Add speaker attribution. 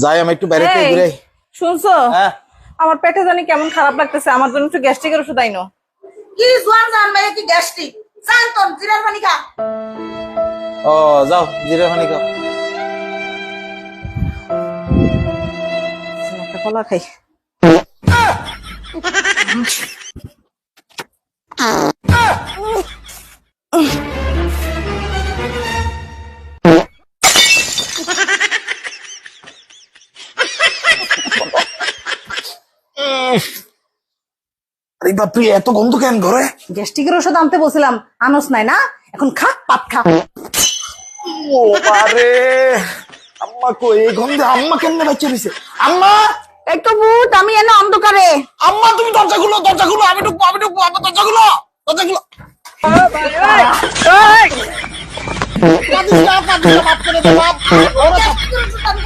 Speaker 1: যাই আমি একটু বাইরে থেকে
Speaker 2: এই,
Speaker 1: ঘুরে আই।
Speaker 2: শুনছো?
Speaker 1: হ্যাঁ
Speaker 2: আমার পেটে জানি কেমন খারাপ লাগতেছে, আমার জন্য একটু গ্যাস্ট্রিকের ওষুধ আইনো।
Speaker 3: কি জোয়ান জান মেয়ে কি গ্যাস্ট্রিক জান তোর জিরার পানি খা।
Speaker 1: ও যাও জিরে পানি খাও।
Speaker 2: একটা কলা খাই।
Speaker 1: আরে বাপ তুই এত গন্ধ কেন ঘরে?
Speaker 2: গ্যাস্ট্রিকের ওষুধ আনতে বলছিলাম, আনস নাই না? এখন খা, পাত খা।
Speaker 1: ও বারে আম্মা কই এই গন্ধে আম্মা কেমনে বাচ্চা রইছে? আম্মা
Speaker 2: একটু ভূত, আমি এনে অন্ধকারে।
Speaker 1: আম্মা তুমি দরজা খুলো আমি ঢুকবো আম্মা দরজা খুলো। কাঁদিস না, মাফ করে দে বাপ।
Speaker 3: গ্যাস্ট্রিকের ওষুধ আমি